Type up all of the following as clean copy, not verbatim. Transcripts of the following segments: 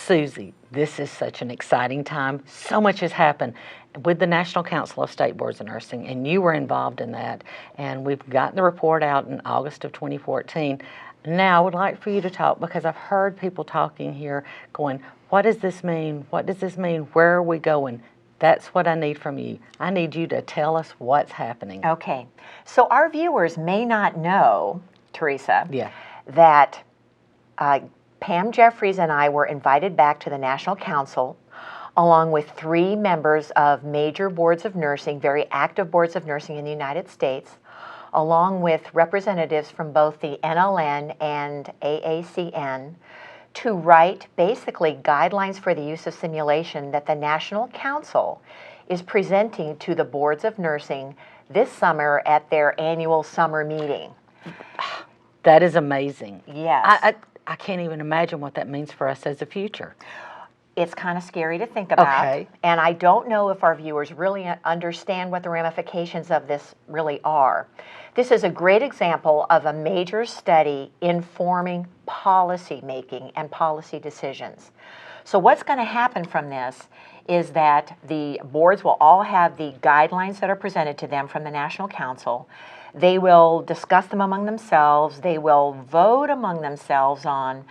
Susie, this is such an exciting time. So much has happened with the National Council of State Boards of Nursing, and you were involved in that. And we've gotten the report out in August of 2014. Now, I would like for you to talk, because I've heard people talking here going, what does this mean? What does this mean? Where are we going? That's what I need from you. I need you to tell us what's happening. Okay. So our viewers may not know, Teresa, Yeah. that Pam Jeffries and I were invited back to the National Council along with 3 members of major boards of nursing, very active boards of nursing in the United States, along with representatives from both the NLN and AACN, to write basically guidelines for the use of simulation that the National Council is presenting to the boards of nursing this summer at their annual summer meeting. That is amazing. Yes. I can't even imagine what that means for us as a future. It's kind of scary to think about. Okay. And I don't know if our viewers really understand what the ramifications of this really are. This is a great example of a major study informing policy making and policy decisions. So what's going to happen from this is that the boards will all have the guidelines that are presented to them from the National Council. They will discuss them among themselves. They will vote among themselves on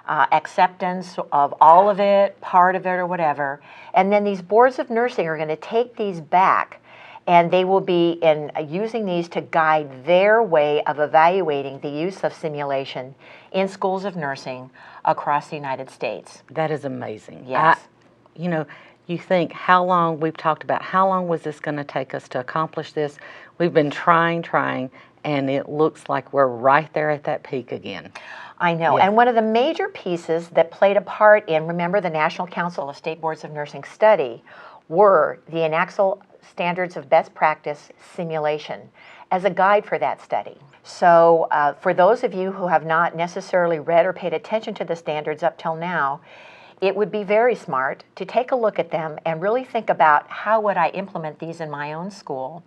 acceptance of all of it, part of it, or whatever. And then these boards of nursing are going to take these back, and they will be using these to guide their way of evaluating the use of simulation in schools of nursing across the United States. That is amazing. Yes. You think how long, we've talked about how long was this going to take us to accomplish this. We've been trying, and it looks like we're right there at that peak again. I know. Yes. And one of the major pieces that played a part in, remember, the National Council of State Boards of Nursing study were the NACSL Standards of Best Practice simulation as a guide for that study. So for those of you who have not necessarily read or paid attention to the standards up till now, it would be very smart to take a look at them and really think about how would I implement these in my own school.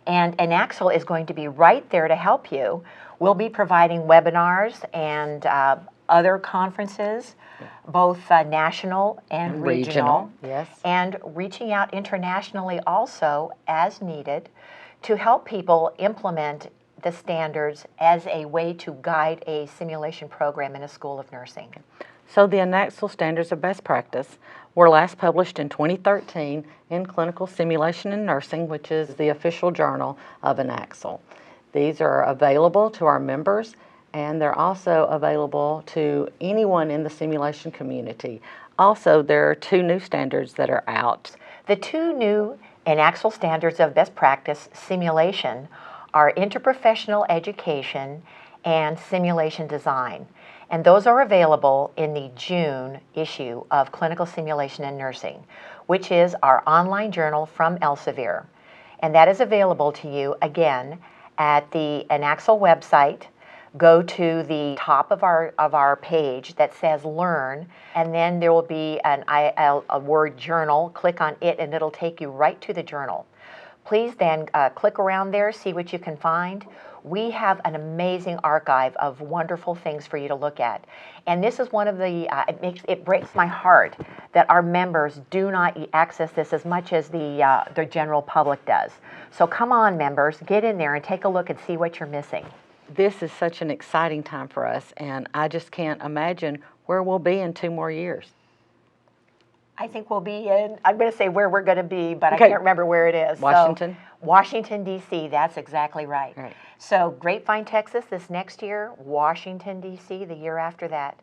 And NACSL is going to be right there to help you. We'll be providing webinars and other conferences, both national and regional. Yes. And reaching out internationally also as needed to help people implement the standards as a way to guide a simulation program in a school of nursing. So the NACSL Standards of Best Practice were last published in 2013 in Clinical Simulation in Nursing, which is the official journal of NACSL. These are available to our members, and they're also available to anyone in the simulation community. Also, there are 2 new standards that are out. The 2 new NACSL Standards of Best Practice simulation are interprofessional education and simulation design. And those are available in the June issue of Clinical Simulation in Nursing, which is our online journal from Elsevier. And that is available to you, again, at the NACSL website. Go to the top of our page that says Learn, and then there will be a word journal. Click on it, and it'll take you right to the journal. Please then click around there, see what you can find. We have an amazing archive of wonderful things for you to look at. And this is one of the, it breaks my heart that our members do not access this as much as the general public does. So come on, members, get in there and take a look and see what you're missing. This is such an exciting time for us, and I just can't imagine where we'll be in 2 more years. I think we'll be in, I'm going to say where we're going to be, but Okay. I can't remember where it is. Washington? So, Washington, D.C., that's exactly right. Right. So Grapevine, Texas this next year, Washington, D.C. the year after that.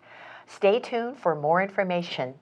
Stay tuned for more information